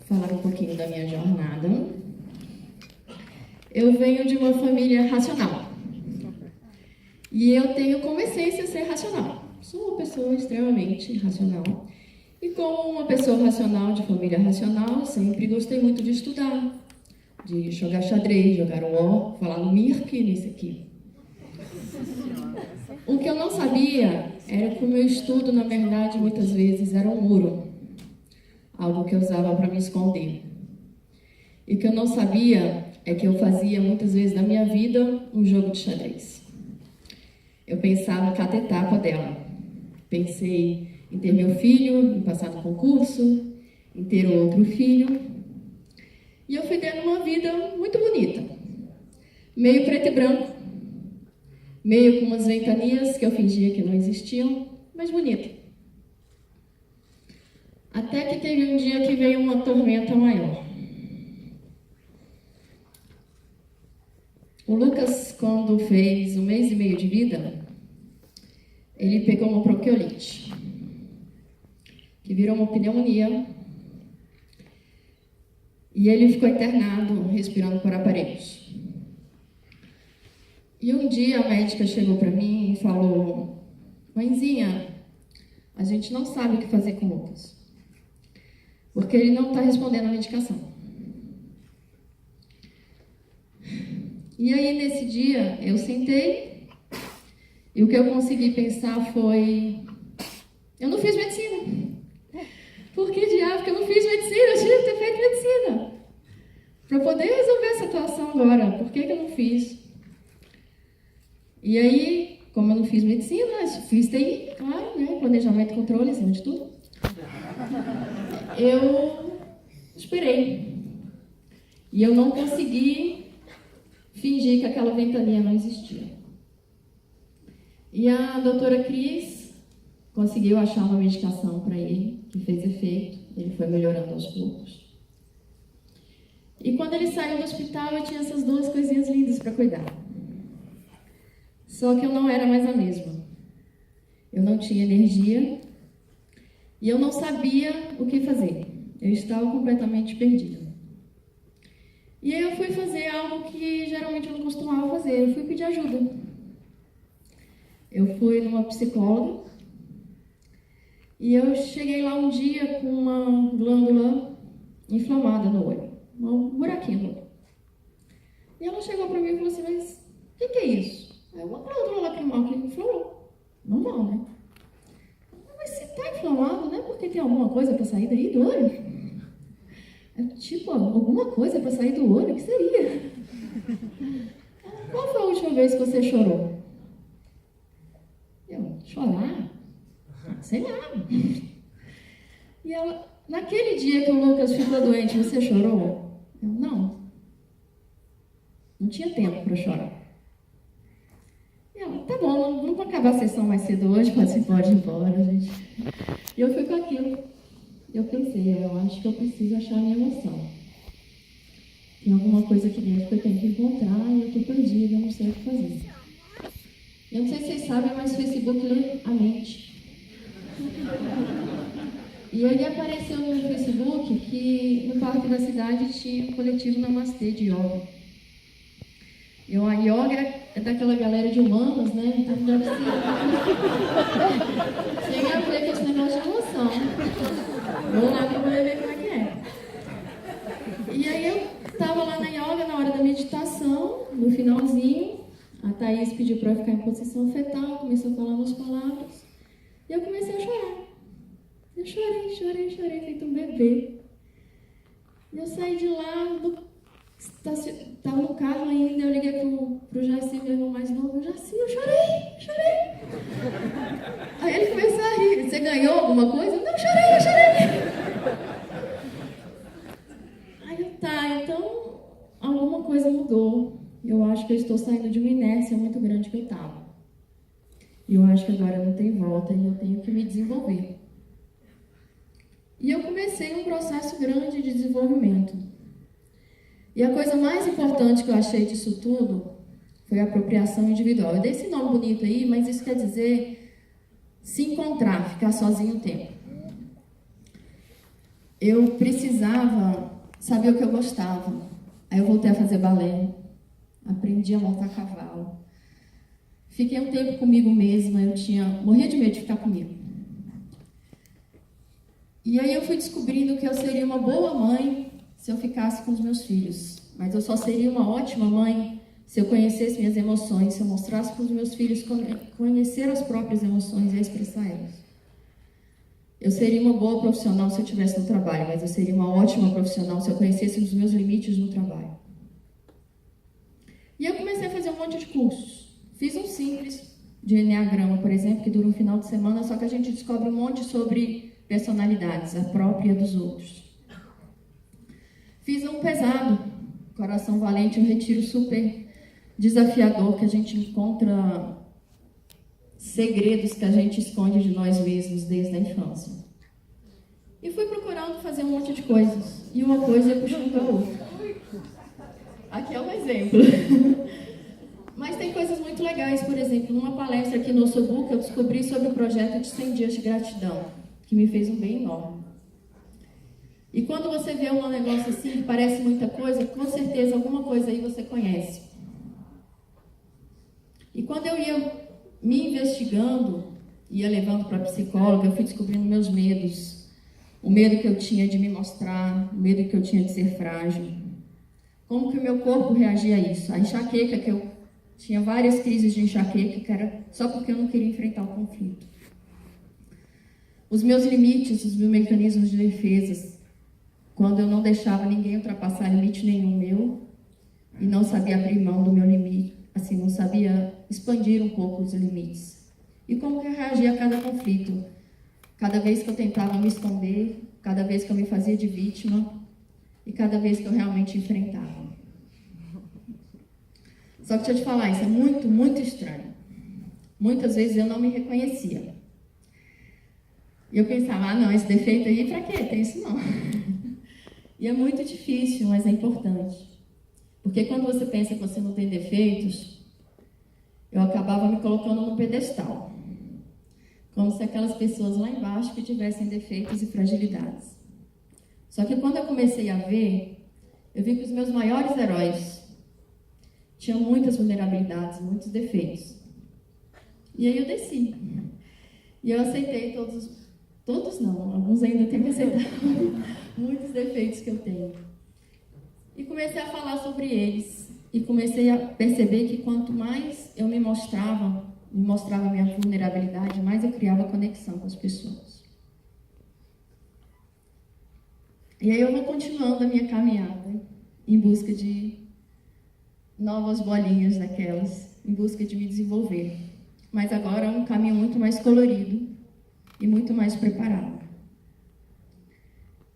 falar um pouquinho da minha jornada. Eu venho de uma família racional. E eu tenho como essência ser racional. Sou uma pessoa extremamente racional. E como uma pessoa racional, de família racional, sempre gostei muito de estudar, de jogar xadrez, jogar War, falar no Mirk, nisso aqui. O que eu não sabia era que o meu estudo, na verdade, muitas vezes era um muro. Algo que eu usava para me esconder. E o que eu não sabia é que eu fazia, muitas vezes, da minha vida, um jogo de xadrez. Eu pensava em cada etapa dela. Pensei em ter meu filho, em passar no concurso, em ter outro filho. E eu fui tendo uma vida muito bonita. Meio preto e branco. Meio com umas ventanias que eu fingia que não existiam, mas bonita. Até que teve um dia que veio uma tormenta maior. O Lucas, quando fez 1 mês e meio de vida, ele pegou uma bronquiolite, que virou uma pneumonia, e ele ficou internado, respirando por aparelhos. E um dia a médica chegou para mim e falou: "Mãezinha, a gente não sabe o que fazer com o Lucas, porque ele não está respondendo à medicação." E aí, nesse dia, eu sentei e o que eu consegui pensar foi: eu não fiz medicina. Por que diabo que eu não fiz medicina? Eu tinha que ter feito medicina para poder resolver essa situação agora. Por que eu não fiz? E aí, como eu não fiz medicina, eu fiz TI, claro, né? Planejamento e controle, acima de tudo. Eu esperei. E eu não consegui fingir que aquela ventania não existia. E a doutora Cris conseguiu achar uma medicação para ele, que fez efeito. Ele foi melhorando aos poucos. E quando ele saiu do hospital, eu tinha essas 2 coisinhas lindas para cuidar. Só que eu não era mais a mesma. Eu não tinha energia e eu não sabia o que fazer. Eu estava completamente perdida. E aí eu fui fazer algo que geralmente eu não costumava fazer. Eu fui pedir ajuda. Eu fui numa psicóloga e eu cheguei lá um dia com uma glândula inflamada no olho. Um buraquinho no olho. E ela chegou para mim e falou assim: "Mas o que é isso?" Aí uma glândula lacrimal que inflamou. Normal, né? Mas se está inflamado, não é porque tem alguma coisa para sair daí do olho? É tipo, alguma coisa para sair do olho? O que seria? Qual foi a última vez que você chorou? Eu, chorar? Sei lá. E ela, naquele dia que o Lucas ficou doente, você chorou? Eu, não. Não tinha tempo para chorar. E ela, tá bom, vamos acabar a sessão mais cedo hoje, você pode ir embora, gente. E eu fui com aquilo. Eu pensei, eu acho que eu preciso achar a minha emoção. Tem alguma coisa aqui dentro que eu tenho que encontrar e eu estou perdida, eu não sei o que fazer. Eu não sei se vocês sabem, mas o Facebook lê a mente. E aí apareceu no Facebook que no parque da cidade tinha um coletivo Namastê de yoga. E a yoga é daquela galera de humanas, né? Então deve ser. Chega a ver com esse negócio de emoção. Vou lá para poder ver como é que é. E aí eu estava lá na yoga, na hora da meditação, no finalzinho, a Thaís pediu para eu ficar em posição fetal, começou a falar umas palavras, e eu comecei a chorar. Eu chorei, feito um bebê. E eu saí de lá, estava no carro ainda, eu liguei pro Jaci, meu irmão mais novo: "Jaci, eu chorei. Aí ele começou a rir: "Você ganhou alguma coisa?" "Não, eu chorei. Aí eu, tá, então alguma coisa mudou. Eu acho que eu estou saindo de uma inércia muito grande que eu estava. E eu acho que agora não tem volta e eu tenho que me desenvolver." E eu comecei um processo grande de desenvolvimento. E a coisa mais importante que eu achei disso tudo foi a apropriação individual. Eu dei esse nome bonito aí, mas isso quer dizer se encontrar, ficar sozinho um tempo. eu precisava saber o que eu gostava. Aí eu voltei a fazer balé, aprendi a montar cavalo. Fiquei um tempo comigo mesma, morria de medo de ficar comigo. E aí eu fui descobrindo que eu seria uma boa mãe se eu ficasse com os meus filhos. Mas eu só seria uma ótima mãe se eu conhecesse minhas emoções, se eu mostrasse para os meus filhos conhecer as próprias emoções e expressar elas. Eu seria uma boa profissional se eu estivesse no trabalho, mas eu seria uma ótima profissional se eu conhecesse os meus limites no trabalho. E eu comecei a fazer um monte de cursos. Fiz um simples de Enneagrama, por exemplo, que dura um final de semana, só que a gente descobre um monte sobre personalidades, a própria e a dos outros. Fiz um pesado, Coração Valente, um retiro super desafiador, que a gente encontra segredos que a gente esconde de nós mesmos desde a infância. E fui procurando fazer um monte de coisas. E uma coisa ia puxando a outra. Aqui é um exemplo. Mas tem coisas muito legais. Por exemplo, numa palestra aqui no Ossobuco, eu descobri sobre o projeto de 100 dias de gratidão, que me fez um bem enorme. E quando você vê um negócio assim, que parece muita coisa, com certeza alguma coisa aí você conhece. E quando eu ia me investigando, ia levando para a psicóloga, eu fui descobrindo meus medos. O medo que eu tinha de me mostrar, o medo que eu tinha de ser frágil. Como que o meu corpo reagia a isso? A enxaqueca, que eu tinha várias crises de enxaqueca, que era só porque eu não queria enfrentar o conflito. Os meus limites, os meus mecanismos de defesa, quando eu não deixava ninguém ultrapassar limite nenhum meu, e não sabia abrir mão do meu limite, assim, não sabia expandir um pouco os limites. E como que eu reagia a cada conflito? Cada vez que eu tentava me esconder, cada vez que eu me fazia de vítima, e cada vez que eu realmente enfrentava. Só que deixa eu te falar, isso é muito, muito estranho. Muitas vezes eu não me reconhecia. E eu pensava, não, esse defeito aí, pra quê? Tem isso não. E é muito difícil, mas é importante. Porque quando você pensa que você não tem defeitos, eu acabava me colocando no pedestal. Como se aquelas pessoas lá embaixo que tivessem defeitos e fragilidades. Só que quando eu comecei a ver, eu vi que os meus maiores heróis tinham muitas vulnerabilidades, muitos defeitos. E aí eu desci. E eu aceitei todos não, alguns ainda têm que aceitar muitos defeitos que eu tenho. E comecei a falar sobre eles. E comecei a perceber que quanto mais eu me mostrava a minha vulnerabilidade, mais eu criava conexão com as pessoas. E aí eu vou continuando a minha caminhada em busca de novas bolinhas daquelas, em busca de me desenvolver. Mas agora é um caminho muito mais colorido e muito mais preparado.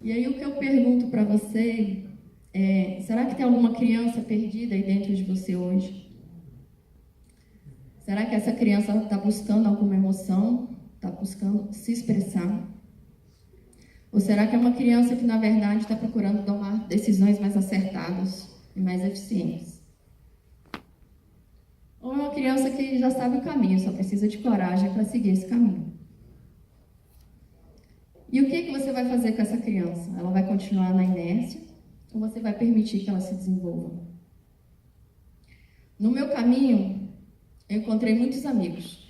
E aí o que eu pergunto para você é, será que tem alguma criança perdida aí dentro de você hoje? Será que essa criança está buscando alguma emoção? Está buscando se expressar? Ou será que é uma criança que, na verdade, está procurando tomar decisões mais acertadas e mais eficientes? Ou é uma criança que já sabe o caminho, só precisa de coragem para seguir esse caminho? E o que você vai fazer com essa criança? Ela vai continuar na inércia ou você vai permitir que ela se desenvolva? No meu caminho, eu encontrei muitos amigos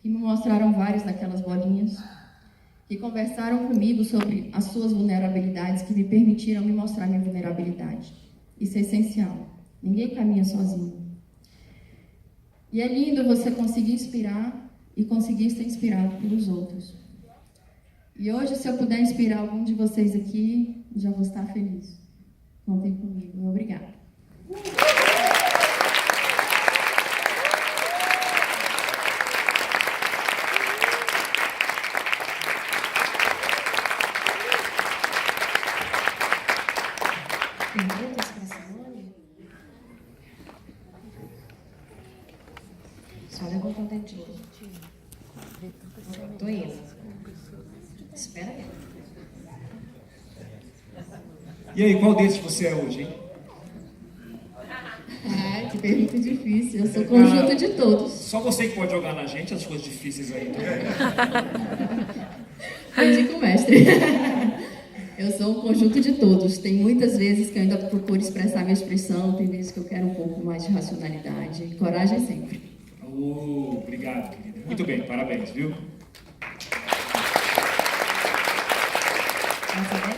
que me mostraram várias daquelas bolinhas, que conversaram comigo sobre as suas vulnerabilidades, que me permitiram me mostrar minha vulnerabilidade. Isso é essencial. Ninguém caminha sozinho. E é lindo você conseguir inspirar e conseguir ser inspirado pelos outros. E hoje, se eu puder inspirar algum de vocês aqui, já vou estar feliz. Contem comigo. Obrigada. Perguntas para a Simone? Só levantar o dedinho. Estou indo. Espera aí. E aí, qual desses você é hoje, hein? Ah, que pergunta difícil. Eu sou conjunto de todos. Só você que pode jogar na gente as coisas difíceis aí, tá? Aprendi com o mestre. sou um conjunto de todos. Tem muitas vezes que eu ainda procuro expressar minha expressão, tem vezes que eu quero um pouco mais de racionalidade. Coragem sempre. Obrigado, querida. Muito bem, parabéns, viu? Quer saber?